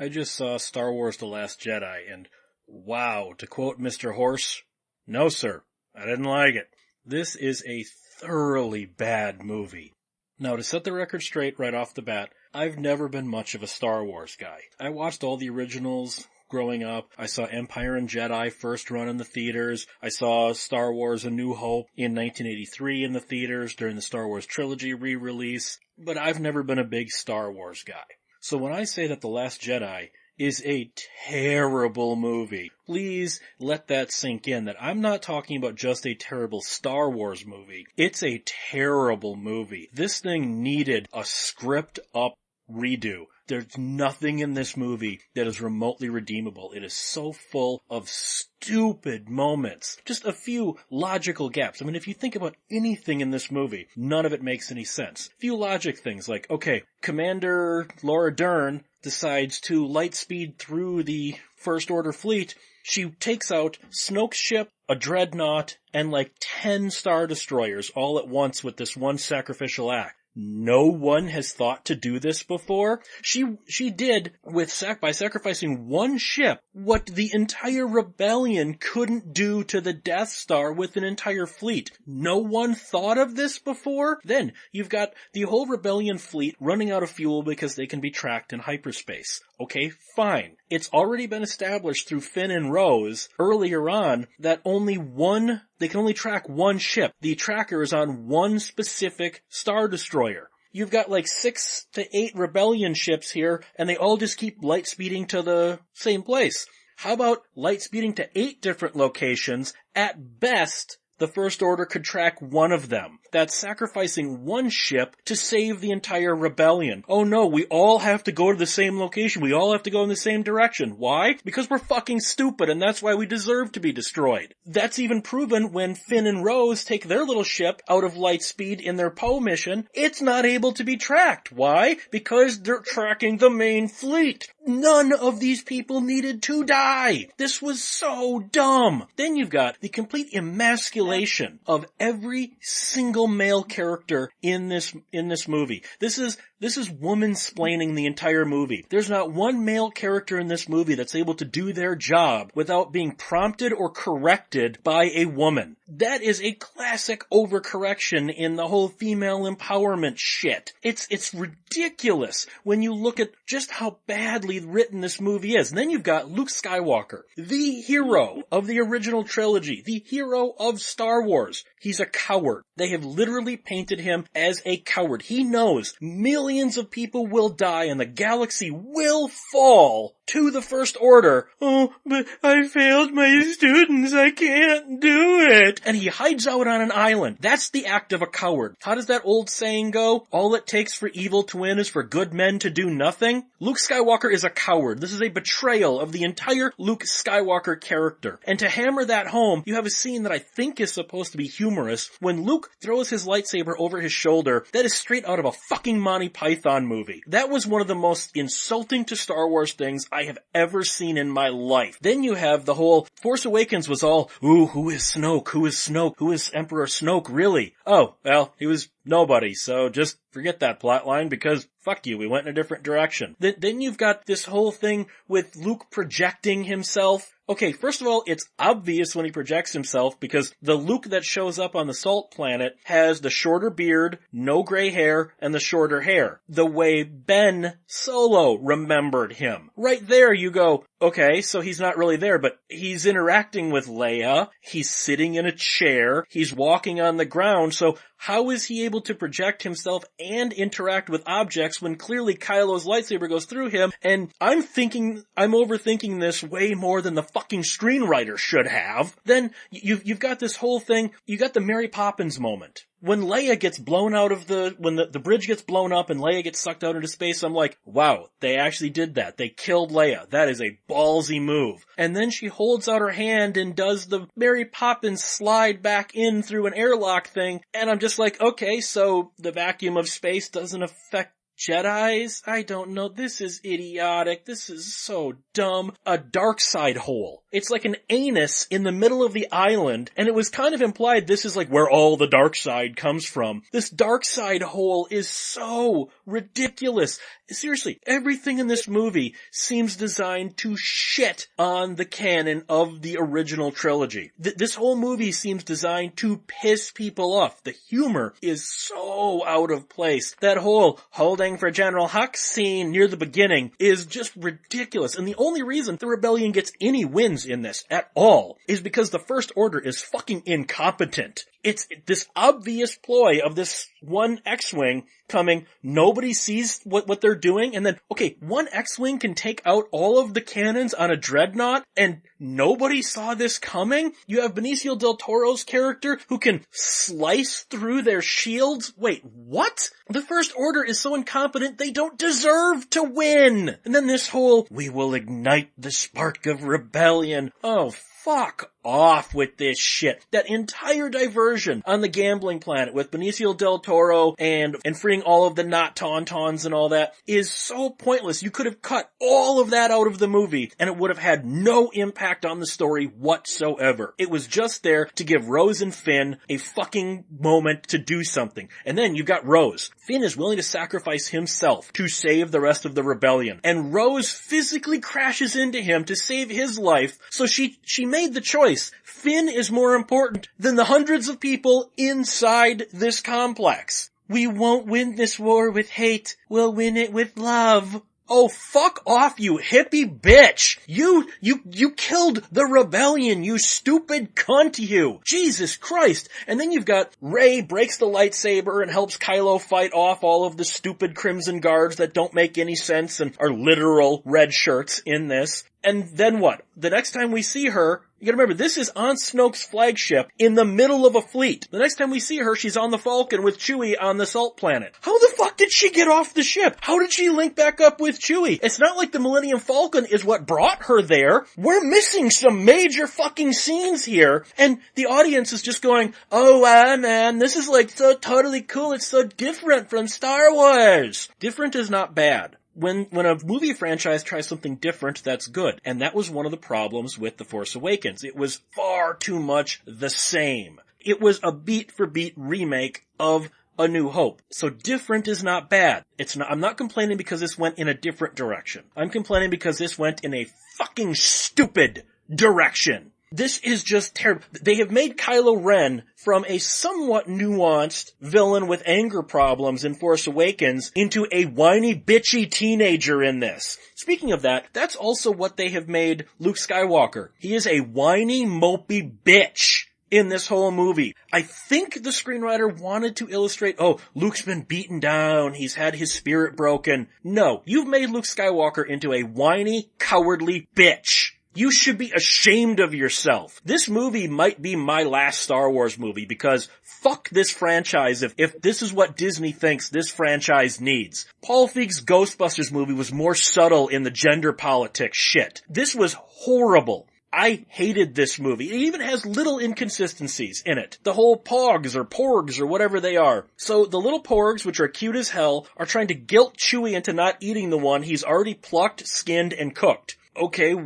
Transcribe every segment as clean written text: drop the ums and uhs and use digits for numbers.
I just saw Star Wars The Last Jedi, and wow, to quote Mr. Horse, no sir, I didn't like it. This is a thoroughly bad movie. Now, to set the record straight right off the bat, I've never been much of a Star Wars guy. I watched all the originals growing up. I saw Empire and Jedi first run in the theaters. I saw Star Wars A New Hope in 1983 in the theaters during the Star Wars Trilogy re-release, but I've never been a big Star Wars guy. So when I say that The Last Jedi is a terrible movie, please let that sink in, that I'm not talking about just a terrible Star Wars movie. It's a terrible movie. This thing needed a script up redo. There's nothing in this movie that is remotely redeemable. It is so full of stupid moments. Just a few logical gaps. I mean, if you think about anything in this movie, none of it makes any sense. Few logic things like, okay, Commander Laura Dern decides to lightspeed through the First Order fleet. She takes out Snoke's ship, a dreadnought, and like 10 Star Destroyers all at once with this one sacrificial act. No one has thought to do this before. She did by sacrificing one ship what the entire rebellion couldn't do to the Death Star with an entire fleet. No one thought of this before? Then you've got the whole rebellion fleet running out of fuel because they can be tracked in hyperspace. Okay, fine. It's already been established through Finn and Rose earlier on that they can only track one ship. The tracker is on one specific Star Destroyer. You've got like 6 to 8 rebellion ships here, and they all just keep light speeding to the same place. How about light speeding to 8 different locations? At best, the First Order could track one of them. That's sacrificing one ship to save the entire rebellion. Oh no, we all have to go to the same location. We all have to go in the same direction. Why? Because we're fucking stupid, and that's why we deserve to be destroyed. That's even proven when Finn and Rose take their little ship out of light speed in their Poe mission. It's not able to be tracked. Why? Because they're tracking the main fleet. None of these people needed to die. This was so dumb. Then you've got the complete emasculation of every single male character in this movie. This is woman-splaining the entire movie. There's not one male character in this movie that's able to do their job without being prompted or corrected by a woman. That is a classic overcorrection in the whole female empowerment shit. It's ridiculous when you look at just how badly written this movie is. And then you've got Luke Skywalker, the hero of the original trilogy, the hero of Star Wars. He's a coward. They have literally painted him as a coward. He knows millions of people will die and the galaxy will fall to the First Order. Oh, but I failed my students. I can't do it. And he hides out on an island. That's the act of a coward. How does that old saying go? All it takes for evil to win is for good men to do nothing. Luke Skywalker is a coward. This is a betrayal of the entire Luke Skywalker character. And to hammer that home, you have a scene that I think is supposed to be humorous. When Luke throws his lightsaber over his shoulder, that is straight out of a fucking Monty Python movie. That was one of the most insulting to Star Wars things I have ever seen in my life. Then you have the whole Force Awakens was all, ooh, who is Snoke? Who is Snoke? Who is Emperor Snoke really? Oh, well, he was nobody, so just forget that plotline because fuck you, we went in a different direction. Then you've got this whole thing with Luke projecting himself. Okay, first of all, it's obvious when he projects himself because the Luke that shows up on the Salt Planet has the shorter beard, no gray hair, and the shorter hair. The way Ben Solo remembered him. Right there you go, okay, so he's not really there, but he's interacting with Leia, he's sitting in a chair, he's walking on the ground, so how is he able to project himself and interact with objects when clearly Kylo's lightsaber goes through him? And I'm overthinking this way more than the fucking screenwriter should have. Then you've got this whole thing, you got the Mary Poppins moment. When Leia gets blown out of when the bridge gets blown up and Leia gets sucked out into space, I'm like, wow, they actually did that. They killed Leia. That is a ballsy move. And then she holds out her hand and does the Mary Poppins slide back in through an airlock thing. And I'm just like, okay, so the vacuum of space doesn't affect Jedis? I don't know. This is idiotic. This is so dumb. A dark side hole. It's like an anus in the middle of the island, and it was kind of implied this is like where all the dark side comes from. This dark side hole is so ridiculous. Seriously, everything in this movie seems designed to shit on the canon of the original trilogy. This whole movie seems designed to piss people off. The humor is so out of place. That whole holding for General Hux scene near the beginning is just ridiculous. And the only reason the rebellion gets any wins in this at all is because the First Order is fucking incompetent. It's this obvious ploy of this one X-Wing coming, nobody sees what they're doing, and then, okay, one X-Wing can take out all of the cannons on a dreadnought, and nobody saw this coming? You have Benicio del Toro's character who can slice through their shields? Wait, what? The First Order is so incompetent they don't deserve to win! And then this whole, we will ignite the spark of rebellion. Oh, fuck off with this shit. That entire diversion on the gambling planet with Benicio del Toro and freeing all of the not tauntauns and all that is so pointless. You could have cut all of that out of the movie and it would have had no impact on the story whatsoever. It was just there to give Rose and Finn a fucking moment to do something. And then you've got Rose. Finn is willing to sacrifice himself to save the rest of the rebellion. And Rose physically crashes into him to save his life, so she made the choice. Finn is more important than the hundreds of people inside this complex. We won't win this war with hate. We'll win it with love. Oh, fuck off, you hippie bitch! You killed the rebellion, you stupid cunt, you! Jesus Christ! And then you've got Rey breaks the lightsaber and helps Kylo fight off all of the stupid Crimson Guards that don't make any sense and are literal red shirts in this. And then what? The next time we see her, you gotta remember, this is on Snoke's flagship in the middle of a fleet. The next time we see her, she's on the Falcon with Chewie on the Salt Planet. How the fuck did she get off the ship? How did she link back up with Chewie? It's not like the Millennium Falcon is what brought her there. We're missing some major fucking scenes here. And the audience is just going, oh wow man, this is like so totally cool. It's so different from Star Wars. Different is not bad. When a movie franchise tries something different, that's good. And that was one of the problems with The Force Awakens. It was far too much the same. It was a beat-for-beat remake of A New Hope. So different is not bad. I'm not complaining because this went in a different direction. I'm complaining because this went in a fucking stupid direction. This is just terrible. They have made Kylo Ren from a somewhat nuanced villain with anger problems in Force Awakens into a whiny, bitchy teenager in this. Speaking of that, that's also what they have made Luke Skywalker. He is a whiny, mopey bitch in this whole movie. I think the screenwriter wanted to illustrate, oh, Luke's been beaten down, he's had his spirit broken. No, you've made Luke Skywalker into a whiny, cowardly bitch. You should be ashamed of yourself. This movie might be my last Star Wars movie because fuck this franchise if this is what Disney thinks this franchise needs. Paul Feig's Ghostbusters movie was more subtle in the gender politics shit. This was horrible. I hated this movie. It even has little inconsistencies in it. The whole Pogs or Porgs or whatever they are. So the little Porgs, which are cute as hell, are trying to guilt Chewie into not eating the one he's already plucked, skinned, and cooked. Okay,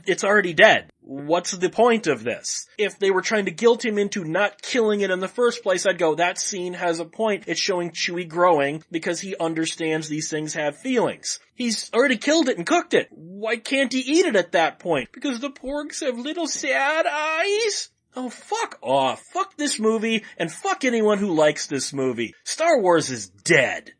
it's already dead. What's the point of this? If they were trying to guilt him into not killing it in the first place, I'd go, that scene has a point. It's showing Chewie growing because he understands these things have feelings. He's already killed it and cooked it. Why can't he eat it at that point? Because the Porgs have little sad eyes? Oh, fuck off. Fuck this movie, and fuck anyone who likes this movie. Star Wars is dead.